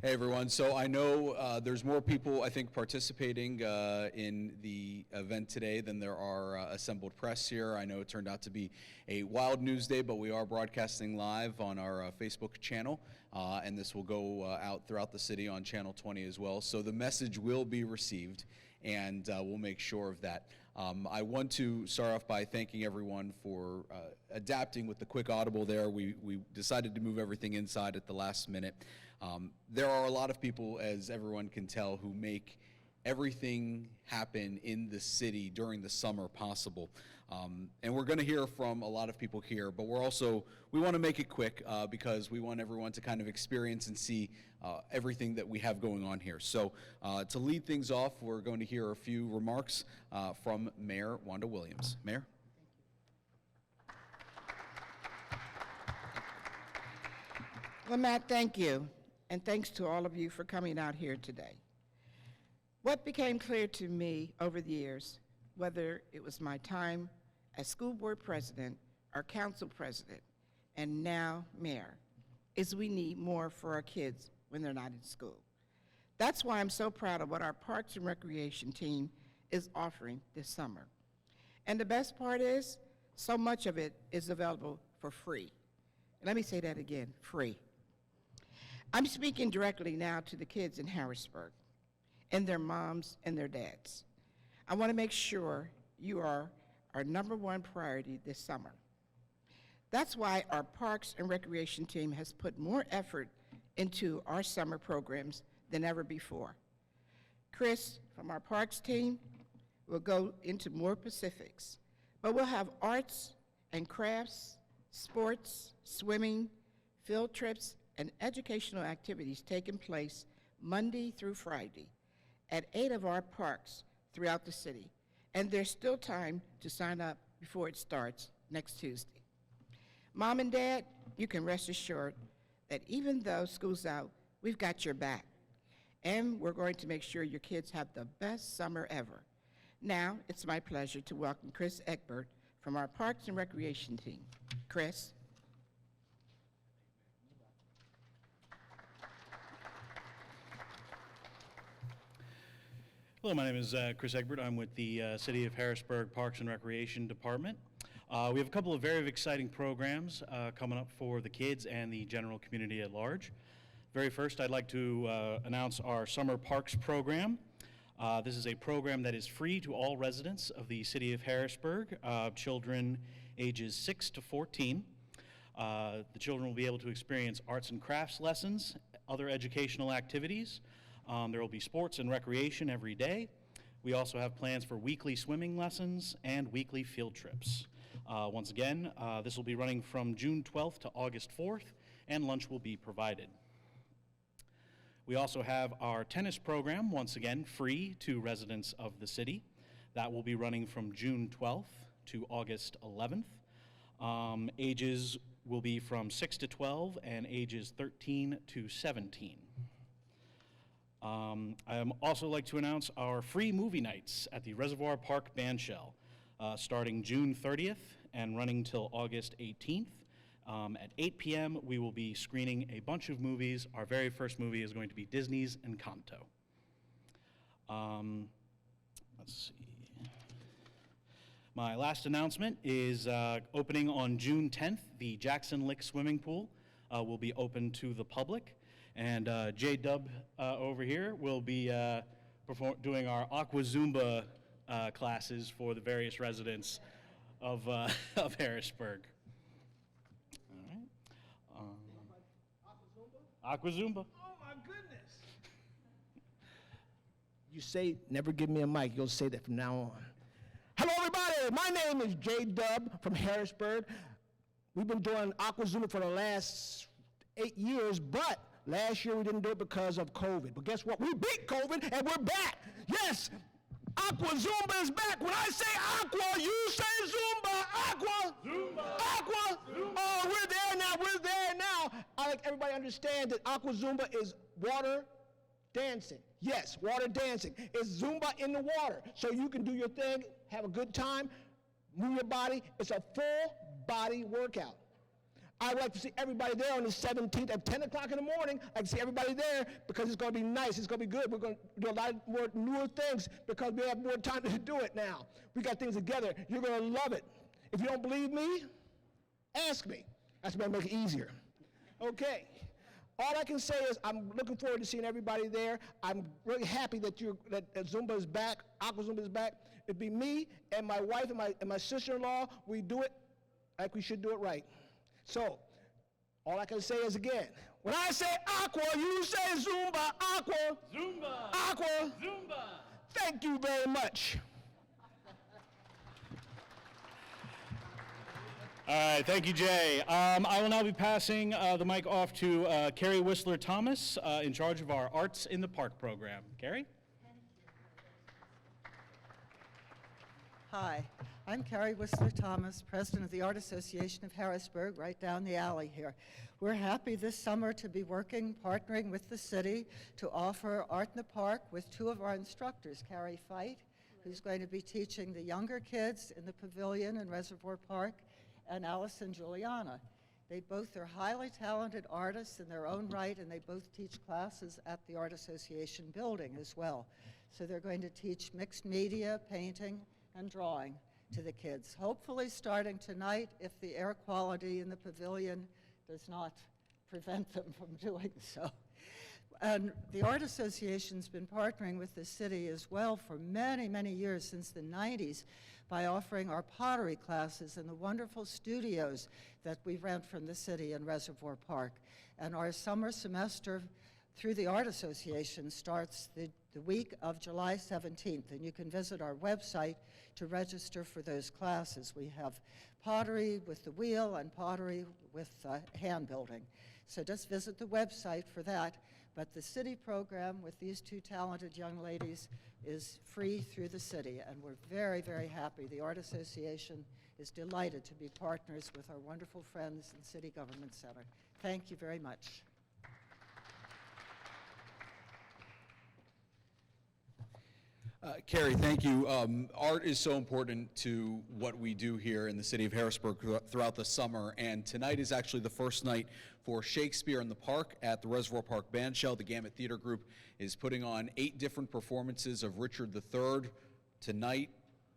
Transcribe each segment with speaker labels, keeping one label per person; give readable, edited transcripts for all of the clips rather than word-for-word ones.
Speaker 1: Hey everyone, so I know there's more people, I think, participating in the event today than there are assembled press here. I know it turned out to be a wild news day, but we are broadcasting live on our Facebook channel, and this will go out throughout the city on Channel 20 as well. So the message will be received, and we'll make sure of that. I want to start off by thanking everyone for adapting with the quick audible there. We decided to move everything inside at the last minute. There are a lot of people, as everyone can tell, who make everything happen in the city during the summer possible. And we're going to hear from a lot of people here, but we want to make it quick because we want everyone to kind of experience and see everything that we have going on here. So to lead things off, we're going to hear a few remarks from Mayor Wanda Williams. Mayor?
Speaker 2: Well, Matt, thank you. And thanks to all of you for coming out here today. What became clear to me over the years, whether it was my time as school board president or council president, and now mayor, is we need more for our kids when they're not in school. That's why I'm so proud of what our Parks and Recreation team is offering this summer. And the best part is, so much of it is available for free. Let me say that again, free. I'm speaking directly now to the kids in Harrisburg and their moms and their dads. I want to make sure you are our #1 priority this summer. That's why our Parks and Recreation team has put more effort into our summer programs than ever before. Chris from our Parks team will go into more specifics, but we'll have arts and crafts, sports, swimming, field trips, and educational activities taking place Monday through Friday at 8 of our parks throughout the city. And there's still time to sign up before it starts next Tuesday. Mom and Dad, you can rest assured that even though school's out, we've got your back. And we're going to make sure your kids have the best summer ever. Now, it's my pleasure to welcome Chris Egbert from our Parks and Recreation team. Chris.
Speaker 3: Hello, my name is Chris Egbert. I'm with the City of Harrisburg Parks and Recreation Department. We have a couple of very exciting programs coming up for the kids and the general community at large. Very first, I'd like to announce our Summer Parks program. This is a program that is free to all residents of the City of Harrisburg, children ages 6 to 14. The children will be able to experience arts and crafts lessons, other educational activities. There will be sports and recreation every day. We also have plans for weekly swimming lessons and weekly field trips. Once again, this will be running from June 12th to August 4th, and lunch will be provided. We also have our tennis program, once again, free to residents of the city. That will be running from June 12th to August 11th. Ages will be from 6 to 12 and ages 13 to 17. I also like to announce our free movie nights at the Reservoir Park Bandshell, starting June 30th and running till August 18th. At 8 p.m., we will be screening a bunch of movies. Our very first movie is going to be Disney's Encanto. Let's see. My last announcement is opening on June 10th, the Jackson Lick Swimming Pool will be open to the public. And J-Dub over here will be doing our Aqua Zumba classes for the various residents of Harrisburg. All right. Aqua Zumba?
Speaker 4: Oh my goodness. You say, never give me a mic. You'll say that from now on. Hello, everybody. My name is J-Dub from Harrisburg. We've been doing Aqua Zumba for the last 8 years, but last year we didn't do it because of COVID. But guess what? We beat COVID and we're back. Yes, Aqua Zumba is back. When I say Aqua, you say Zumba. Aqua. Zumba. Aqua. Zumba. Oh, we're there now. We're there now. I like everybody to understand that Aqua Zumba is water dancing. Yes, water dancing. It's Zumba in the water. So you can do your thing, have a good time, move your body. It's a full body workout. I would like to see everybody there on the 17th at 10 o'clock in the morning. I can see everybody there because it's going to be nice. It's going to be good. We're going to do a lot more newer things because we have more time to do it now. We got things together. You're going to love it. If you don't believe me, ask me. That's going to make it easier. Okay. All I can say is I'm looking forward to seeing everybody there. I'm really happy that Zumba is back, Aqua Zumba is back. It'd be me and my wife and my sister-in-law. We do it like we should do it right. So, all I can say is again, when I say Aqua, you say Zumba, Aqua.
Speaker 3: Zumba!
Speaker 4: Aqua.
Speaker 3: Zumba!
Speaker 4: Thank you very much.
Speaker 3: All right, thank you, Jay. I will now be passing the mic off to Carrie Whistler-Thomas, in charge of our Arts in the Park program. Carrie?
Speaker 5: Hi, I'm Carrie Whistler-Thomas, President of the Art Association of Harrisburg, right down the alley here. We're happy this summer to be partnering with the city to offer Art in the Park with two of our instructors, Carrie Fite, who's going to be teaching the younger kids in the pavilion in Reservoir Park, and Allison Juliana. They both are highly talented artists in their own right, and they both teach classes at the Art Association building as well. So they're going to teach mixed media, painting, and drawing to the kids. Hopefully starting tonight, if the air quality in the pavilion does not prevent them from doing so. And the Art Association's been partnering with the city as well for many, many years, since the 90s, by offering our pottery classes in the wonderful studios that we rent from the city in Reservoir Park. And our summer semester through the Art Association starts the week of July 17th, and you can visit our website to register for those classes. We have pottery with the wheel and pottery with hand building. So just visit the website for that. But the city program with these two talented young ladies is free through the city, and we're very, very happy. The Art Association is delighted to be partners with our wonderful friends in City Government Center. Thank you very much.
Speaker 1: Carrie, thank you. Art is so important to what we do here in the city of Harrisburg throughout the summer, and tonight is actually the first night for Shakespeare in the Park at the Reservoir Park Bandshell. The Gamut Theater Group is putting on 8 different performances of Richard III tonight,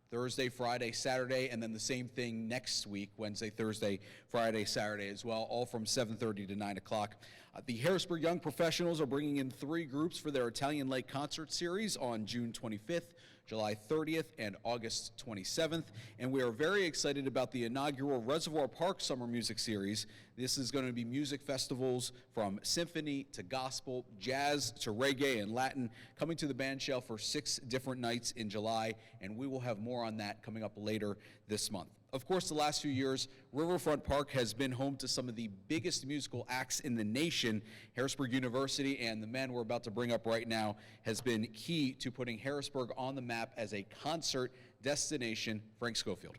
Speaker 1: Thursday, Friday, Saturday, and then the same thing next week, Wednesday, Thursday, Friday, Saturday as well, all from 7:30 to 9 o'clock. The Harrisburg Young Professionals are bringing in 3 groups for their Italian Lake Concert Series on June 25th, July 30th, and August 27th. And we are very excited about the inaugural Reservoir Park Summer Music Series. This is going to be music festivals from symphony to gospel, jazz to reggae and Latin, coming to the Bandshell for 6 different nights in July, and we will have more on that coming up later this month. Of course, the last few years, Riverfront Park has been home to some of the biggest musical acts in the nation. Harrisburg University and the men we're about to bring up right now has been key to putting Harrisburg on the map as a concert destination. Frank Schofield.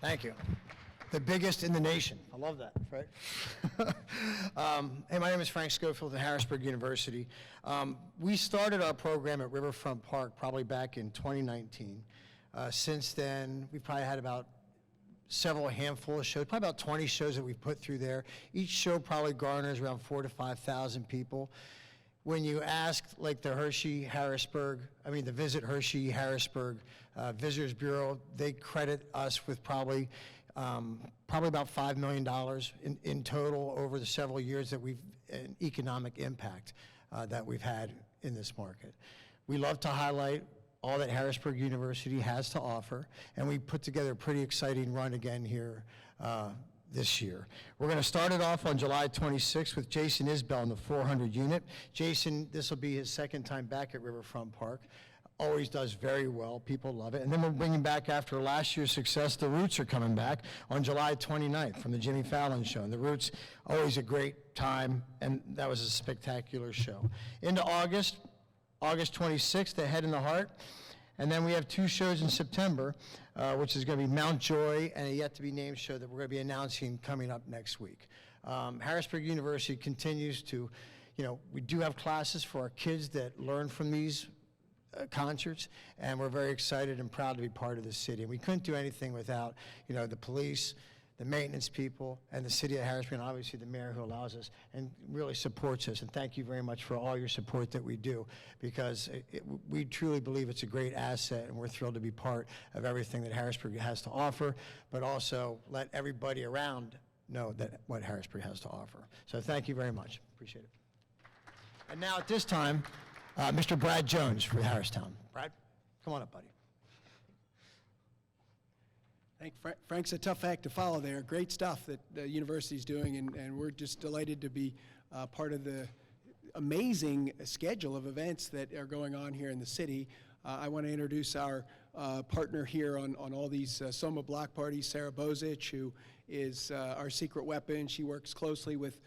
Speaker 6: Thank you. The biggest in the nation. I love that, right? Hey, my name is Frank Schofield at Harrisburg University. We started our program at Riverfront Park probably back in 2019. Since then, we've probably had about several handful of shows, probably about 20 shows that we've put through there. Each show probably garners around 4,000 to 5,000 people. When you ask, like the the Visit Hershey Harrisburg Visitors Bureau, they credit us with probably about $5 million in total over the several years that we've, an economic impact that we've had in this market. We love to highlight all that Harrisburg University has to offer, and we put together a pretty exciting run again here this year. We're going to start it off on July 26th with Jason Isbell in the 400 unit. Jason, this will be his second time back at Riverfront Park. Always does very well. People love it. And then we're bringing back, after last year's success, the Roots are coming back on July 29th from the Jimmy Fallon Show. And the Roots, always a great time, and that was a spectacular show. Into August 26th, The Head and the Heart. And then we have 2 shows in September, which is going to be Mount Joy and a yet-to-be-named show that we're going to be announcing coming up next week. Harrisburg University continues to, we do have classes for our kids that learn from these concerts, and we're very excited and proud to be part of the city. And we couldn't do anything without, the police, the maintenance people, and the city of Harrisburg, and obviously the mayor who allows us and really supports us. And thank you very much for all your support that we do, because we truly believe it's a great asset, and we're thrilled to be part of everything that Harrisburg has to offer, but also let everybody around know that what Harrisburg has to offer. So thank you very much. Appreciate it. And now at this time, Mr. Brad Jones for Harristown. Brad, come on up, buddy.
Speaker 7: Frank's a tough act to follow there. Great stuff that the university's doing, and we're just delighted to be part of the amazing schedule of events that are going on here in the city. I want to introduce our partner here on all these Soma block parties, Sarah Bozich, who is our secret weapon. She works closely with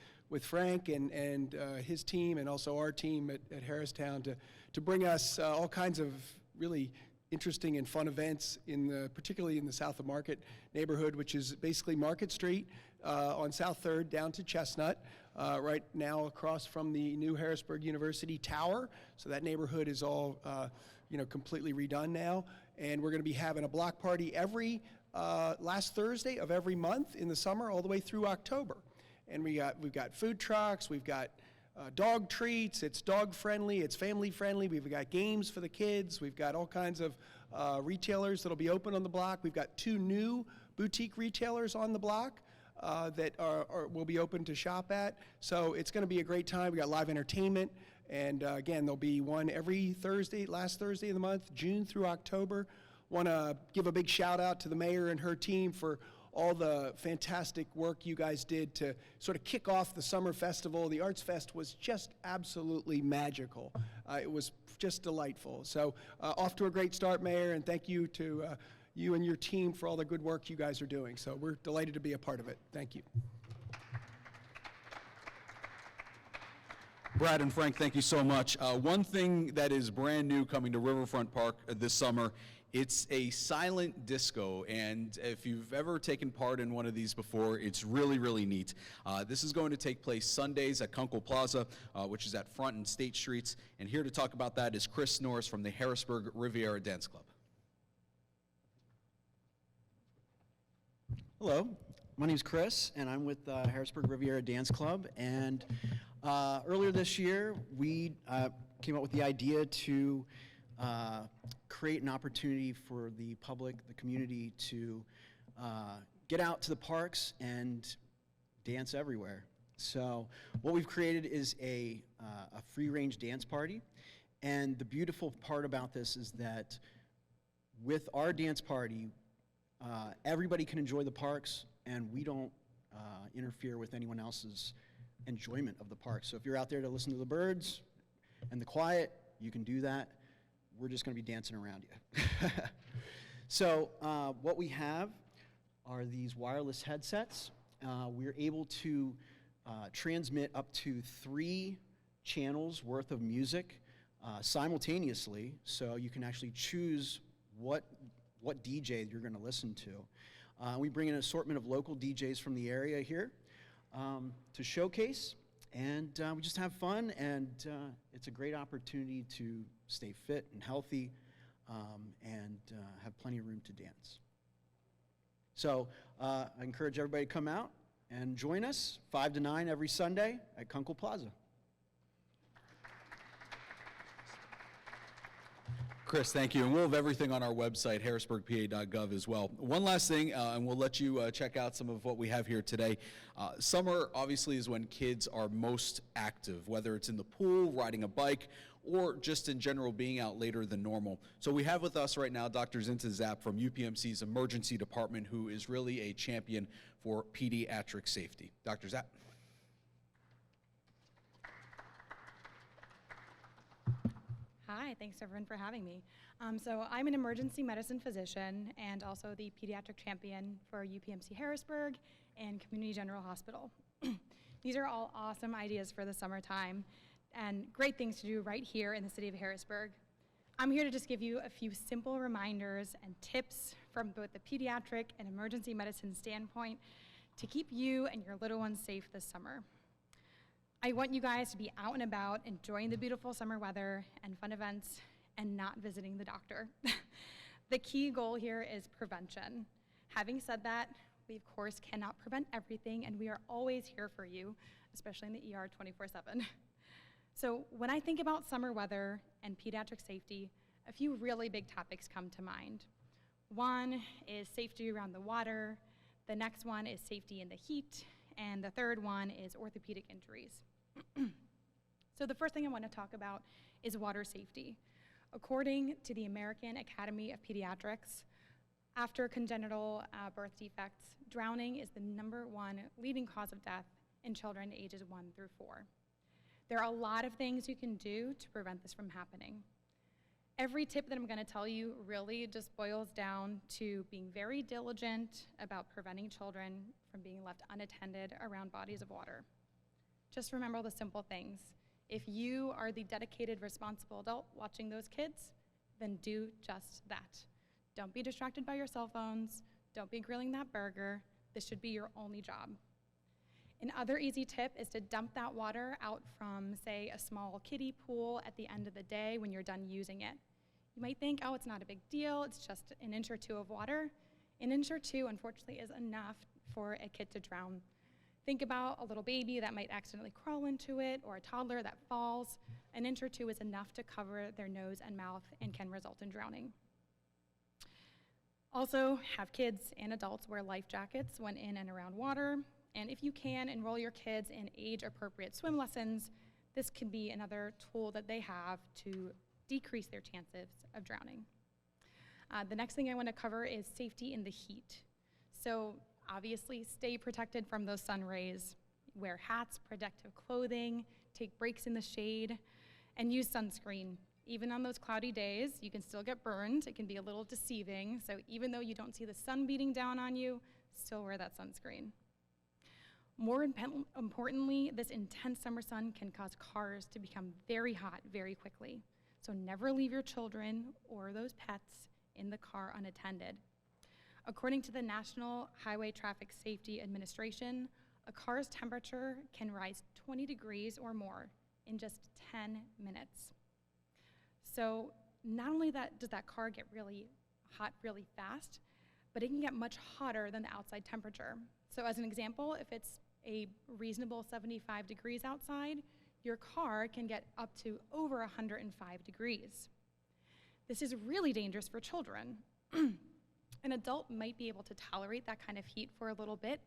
Speaker 7: Frank and his team, and also our team at Harristown to bring us all kinds of really interesting and fun events, particularly in the South of Market neighborhood, which is basically Market Street on South 3rd down to Chestnut, right now across from the new Harrisburg University Tower. So that neighborhood is all completely redone now. And we're going to be having a block party every last Thursday of every month in the summer all the way through October. And we've got food trucks, we've got dog treats, it's dog friendly, it's family friendly, we've got games for the kids, we've got all kinds of retailers that'll be open on the block. We've got 2 new boutique retailers on the block that will be open to shop at. So it's going to be a great time. We got live entertainment, and again, there'll be one every Thursday, last Thursday of the month, June through October. Want to give a big shout out to the mayor and her team for all the fantastic work you guys did to sort of kick off the summer festival. The Arts Fest was just absolutely magical. It was just delightful. So off to a great start, Mayor, and thank you to you and your team for all the good work you guys are doing. So we're delighted to be a part of it. Thank you.
Speaker 1: Brad and Frank, thank you so much. One thing that is brand new coming to Riverfront Park this summer, it's a silent disco, and if you've ever taken part in one of these before, it's really, really neat. This is going to take place Sundays at Kunkel Plaza, which is at Front and State Streets, and here to talk about that is Chris Norris from the Harrisburg Riviera Dance Club.
Speaker 8: Hello, my name is Chris, and I'm with Harrisburg Riviera Dance Club, and earlier this year, we came up with the idea to create an opportunity for the public, the community, to get out to the parks and dance everywhere. So what we've created is a free-range dance party, and the beautiful part about this is that with our dance party, everybody can enjoy the parks, and we don't interfere with anyone else's enjoyment of the park. So if you're out there to listen to the birds and the quiet, you can do that. We're just going to be dancing around you. So what we have are these wireless headsets. We're able to transmit up to 3 channels worth of music simultaneously, so you can actually choose what DJ you're going to listen to. We bring in an assortment of local DJs from the area here to showcase, and we just have fun, and it's a great opportunity to stay fit and healthy and have plenty of room to dance. So I encourage everybody to come out and join us 5 to 9 every Sunday at Kunkel Plaza.
Speaker 1: Chris, thank you. And we'll have everything on our website, harrisburgpa.gov, as well. One last thing, and we'll let you check out some of what we have here today. Summer, obviously, is when kids are most active, whether it's in the pool, riding a bike, or just in general being out later than normal. So we have with us right now Dr. Zinta Zapp from UPMC's Emergency Department, who is really a champion for pediatric safety. Dr. Zapp.
Speaker 9: Hi, thanks everyone for having me. So I'm an emergency medicine physician and also the pediatric champion for UPMC Harrisburg and Community General Hospital. These are all awesome ideas for the summertime and great things to do right here in the city of Harrisburg. I'm here to just give you a few simple reminders and tips from both the pediatric and emergency medicine standpoint to keep you and your little ones safe this summer. I want you guys to be out and about, enjoying the beautiful summer weather and fun events, and not visiting the doctor. The key goal here is prevention. Having said that, we of course cannot prevent everything, and we are always here for you, especially in the ER 24/7. So when I think about summer weather and pediatric safety, a few really big topics come to mind. One is safety around the water, the next one is safety in the heat, and the third one is orthopedic injuries. So the first thing I want to talk about is water safety. According to the American Academy of Pediatrics, after congenital birth defects, drowning is the #1 leading cause of death in children ages 1 through 4. There are a lot of things you can do to prevent this from happening. Every tip that I'm going to tell you really just boils down to being very diligent about preventing children from being left unattended around bodies of water. Just remember the simple things. If you are the dedicated, responsible adult watching those kids, then do just that. Don't be distracted by your cell phones. Don't be grilling that burger. This should be your only job. Another easy tip is to dump that water out from, say, a small kiddie pool at the end of the day when you're done using it. You might think, oh, it's not a big deal. It's just an inch or two of water. An inch or two, unfortunately, is enough for a kid to drown. Think about a little baby that might accidentally crawl into it, or a toddler that falls. An inch or two is enough to cover their nose and mouth and can result in drowning. Also, have kids and adults wear life jackets when in and around water. And if you can, enroll your kids in age-appropriate swim lessons. This can be another tool that they have to decrease their chances of drowning. The next thing I want to cover is safety in the heat. So obviously, stay protected from those sun rays. Wear hats, protective clothing, take breaks in the shade, and use sunscreen. Even on those cloudy days, you can still get burned. It can be a little deceiving. So even though you don't see the sun beating down on you, still wear that sunscreen. More importantly, this intense summer sun can cause cars to become very hot very quickly. So never leave your children or those pets in the car unattended. According to the National Highway Traffic Safety Administration, a car's temperature can rise 20 degrees or more in just 10 minutes. So not only does that car get really hot really fast, but it can get much hotter than the outside temperature. So as an example, if it's a reasonable 75 degrees outside, your car can get up to over 105 degrees. This is really dangerous for children. An adult might be able to tolerate that kind of heat for a little bit.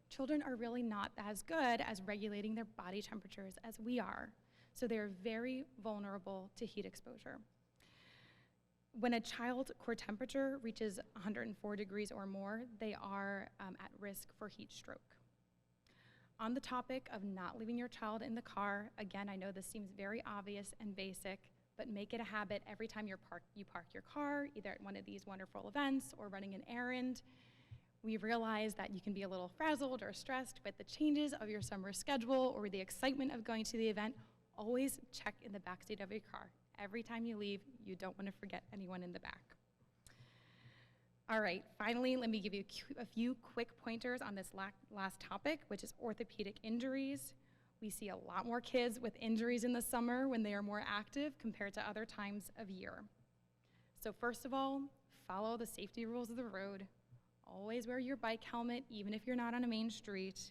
Speaker 9: Children are really not as good as regulating their body temperatures as we are, so they're very vulnerable to heat exposure. When a child's core temperature reaches 104 degrees or more, they are at risk for heat stroke. On the topic of not leaving your child in the car, again, I know this seems very obvious and basic, but make it a habit every time you park your car, either at one of these wonderful events or running an errand. We realize that you can be a little frazzled or stressed with the changes of your summer schedule or the excitement of going to the event. Always check in the backseat of your car. Every time you leave, you don't want to forget anyone in the back. All right, finally, let me give you a few quick pointers on this last topic, which is orthopedic injuries. We see a lot more kids with injuries in the summer when they are more active compared to other times of year. So first of all, follow the safety rules of the road. Always wear your bike helmet, even if you're not on a main street.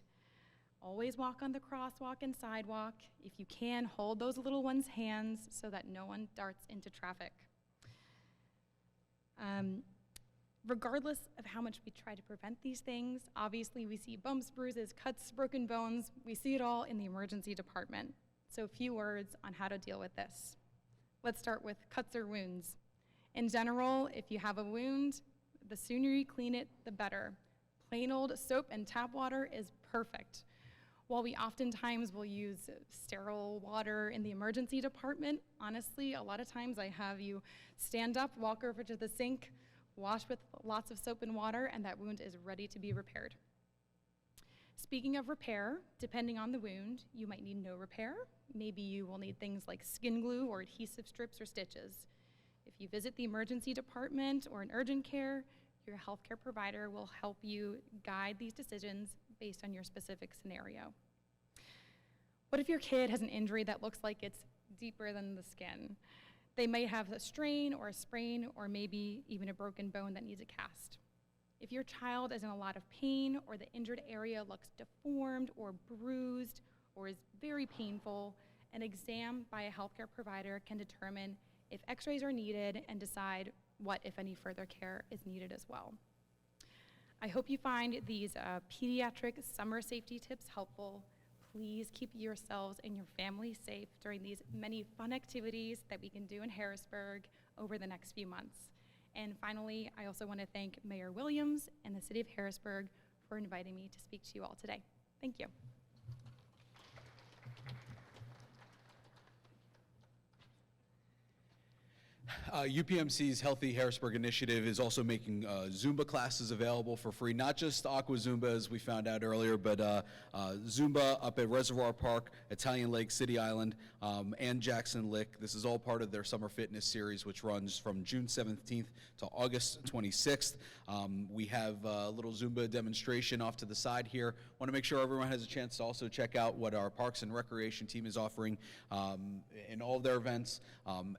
Speaker 9: Always walk on the crosswalk and sidewalk. If you can, hold those little ones' hands so that no one darts into traffic. Regardless of how much we try to prevent these things, obviously we see bumps, bruises, cuts, broken bones. We see it all in the emergency department. So a few words on how to deal with this. Let's start with cuts or wounds. In general, if you have a wound, the sooner you clean it, the better. Plain old soap and tap water is perfect. While we oftentimes will use sterile water in the emergency department, honestly, a lot of times I have you stand up, walk over to the sink, wash with lots of soap and water, and that wound is ready to be repaired. Speaking of repair, depending on the wound, you might need no repair. Maybe you will need things like skin glue or adhesive strips or stitches. If you visit the emergency department or an urgent care, your healthcare provider will help you guide these decisions based on your specific scenario. What if your kid has an injury that looks like it's deeper than the skin? They might have a strain or a sprain or maybe even a broken bone that needs a cast. If your child is in a lot of pain or the injured area looks deformed or bruised or is very painful, an exam by a healthcare provider can determine if x-rays are needed and decide what, if any, further care is needed as well. I hope you find these pediatric summer safety tips helpful. Please keep yourselves and your family safe during these many fun activities that we can do in Harrisburg over the next few months. And finally, I also want to thank Mayor Williams and the City of Harrisburg for inviting me to speak to you all today. Thank you.
Speaker 1: UPMC's Healthy Harrisburg initiative is also making Zumba classes available for free, not just Aqua Zumba as we found out earlier, but Zumba up at Reservoir Park, Italian Lake, City Island, and Jackson Lick. This is all part of their summer fitness series, which runs from June 17th to August 26th. We have a little Zumba demonstration off to the side here. Want to make sure everyone has a chance to also check out what our Parks and Recreation team is offering in all of their events.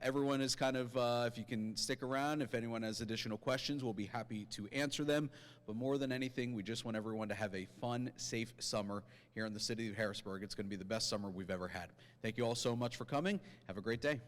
Speaker 1: Everyone is kind of, if you can stick around, if anyone has additional questions, we'll be happy to answer them. But more than anything, we just want everyone to have a fun, safe summer here in the city of Harrisburg. It's going to be the best summer we've ever had. Thank you all so much for coming. Have a great day.